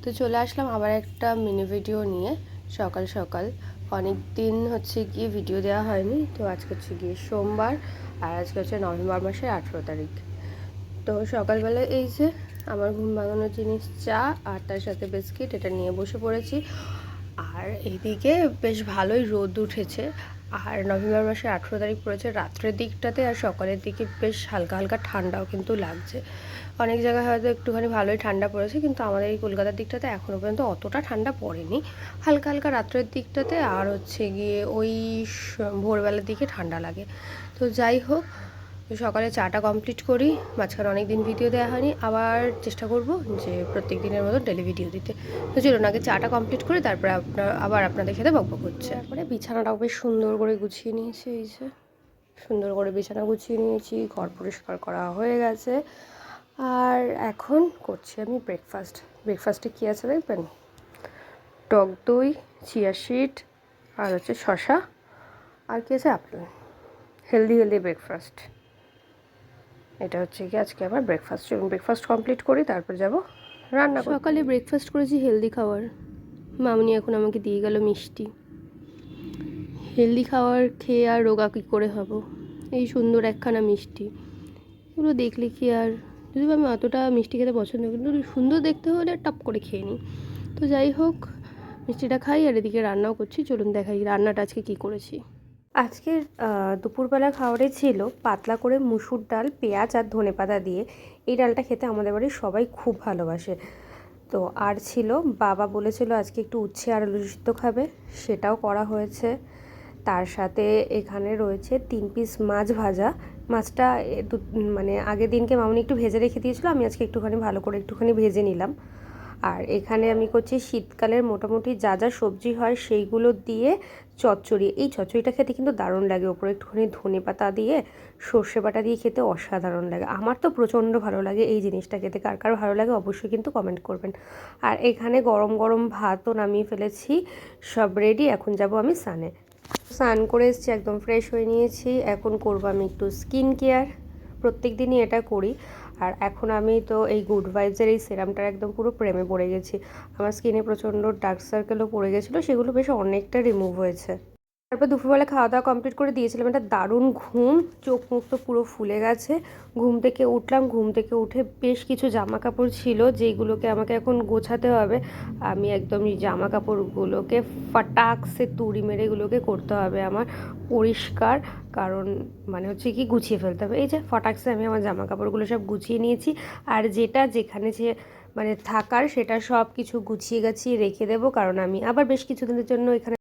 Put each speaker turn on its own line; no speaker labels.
তো চলে আসলাম আবার একটা মিনি ভিডিও নিয়ে। সকাল সকাল অনেক দিন হচ্ছে গিয়ে ভিডিও দেওয়া হয়নি, তো আজকে হচ্ছে গিয়ে সোমবার, আর আজকে হচ্ছে নভেম্বর মাসের 18 তারিখ। তো সকালবেলা এই যে আমার ঘুম ভাঙানোর জিনিস চা আর তার সাথে বিস্কিট, এটা নিয়ে বসে পড়েছি। আর এইদিকে বেশ ভালোই রোদ উঠেছে, আর নভেম্বর মাসের 18 তারিখ পড়েছে রাত্রের দিকটাতে, আর সকালের দিকে বেশ হালকা হালকা ঠান্ডাও কিন্তু লাগছে। অনেক জায়গায় হয়তো একটুখানি ভালোই ঠান্ডা পড়েছে, কিন্তু আমাদের এই কলকাতার দিকটাতে এখনও পর্যন্ত অতটা ঠান্ডা পড়েনি। হালকা হালকা রাত্রের দিকটাতে আর হচ্ছে গিয়ে ওই ভোরবেলার দিকে ঠান্ডা লাগে। তো যাই হোক, সকালে চাটা কমপ্লিট করি। মাঝখানে অনেক দিন ভিডিও দেওয়া হয়নি, আবার চেষ্টা করব যে প্রত্যেক দিনের মতো ডেলি ভিডিও দিতে। তো চলুন আগে চাটা কমপ্লিট করি, তারপরে আবার আপনাদের সাথে বকবক হচ্ছে। তারপরে বিছানাটাও বেশ সুন্দর করে গুছিয়ে নিয়েছি। এই যে সুন্দর করে বিছানা গুছিয়ে নিয়েছি, ঘর পরিষ্কার করা হয়ে গেছে। আর এখন করছি আমি ব্রেকফাস্টে কী আছে দেখবেন, টক দই, চিয়া সিড, আর হচ্ছে শশা, আর কি আছে আপেল। Healthy breakfast. এটা হচ্ছে কি আজকে আবার ব্রেকফাস্ট কমপ্লিট করি, তারপর যাব রান্না। সকালে ব্রেকফাস্ট করেছি হেলদি খাবার। মামনি এখন আমাকে দিয়ে গেল মিষ্টি। হেলদি খাবার খেয়ে আর রোগা কী করে হব, এই সুন্দর একখানা মিষ্টি। এগুলো দেখলে কি আর, যদিও আমি অতটা মিষ্টি খেতে পছন্দ করি, কিন্তু সুন্দর দেখতে হলে টপ করে খেয়ে নিই। তো যাই হোক, মিষ্টিটা খাই আর এদিকে রান্নাও করছি। চলুন দেখাই রান্নাটা আজকে কী করেছি। আজকের দুপুরবেলা খাবারে ছিল পাতলা করে মুসুর ডাল, পেঁয়াজ আর ধনেপাতা দিয়ে। এই ডালটা খেতে আমাদের বাড়ির সবাই খুব ভালোবাসে। তো আর ছিল, বাবা বলেছিল আজকে একটু উচ্ছে আর আলু সিদ্ধ খাবে, সেটাও করা হয়েছে। তার সাথে এখানে রয়েছে 3 পিস মাছ ভাজা। মাছটা মানে আগের দিনকে মামনি একটু ভেজে রেখে দিয়েছিল, আমি আজকে একটুখানি ভালো করে একটুখানি ভেজে নিলাম। আর এখানে আমি করছি শীতকালের মোটামুটি যা যা সবজি হয় সেইগুলো দিয়ে চচ্চড়ি। এই চচ্চড়িটা খেতে কিন্তু দারুণ লাগে, ওপরে একটুখানি ধনেপাতা দিয়ে সর্ষে বাটা দিয়ে খেতে অসাধারণ লাগে। আমার তো প্রচণ্ড ভালো লাগে এই জিনিসটা খেতে, কার কার ভালো লাগে অবশ্যই কিন্তু কমেন্ট করবেন। আর এখানে গরম গরম ভাতও নামিয়ে ফেলেছি, সব রেডি। এখন যাব আমি স্নান করে এসেছি, একদম ফ্রেশ হয়ে নিয়েছি। এখন করব আমি একটু স্কিন কেয়ার, প্রত্যেক দিনই এটা করি। আর এখন আমি তো এই গুড ভাইবসের এই সিরামটার একদম পুরো প্রেমে পড়ে গেছি। আমার স্কিনে প্রচণ্ড ডার্ক সার্কেলও পড়ে গেছিলো, সেগুলো বেশ অনেকটা রিমুভ হয়েছে। তারপর দুপুরবেলা খাওয়া দাওয়া কমপ্লিট করে দিয়েছিলাম, একটা দারুণ ঘুম, চোখ মুখ তো পুরো ফুলে গেছে। ঘুম থেকে উঠলাম, ঘুম থেকে উঠে বেশ কিছু জামা কাপড় ছিল যেইগুলোকে আমাকে এখন গোছাতে হবে। আমি একদম এই জামা কাপড়গুলোকে ফাটাকসে তুড়ি মেরে এগুলোকে করতে হবে আমার পরিষ্কার, কারণ মানে হচ্ছে কি গুছিয়ে ফেলতে হবে। এই যে ফাটাকসে আমি আমার জামা কাপড়গুলো সব গুছিয়ে নিয়েছি, আর যেটা যেখানে যে মানে থাকার সেটা সব কিছু গুছিয়ে গাছিয়ে রেখে দেবো, কারণ আমি আবার বেশ কিছুদিনের জন্য এখানে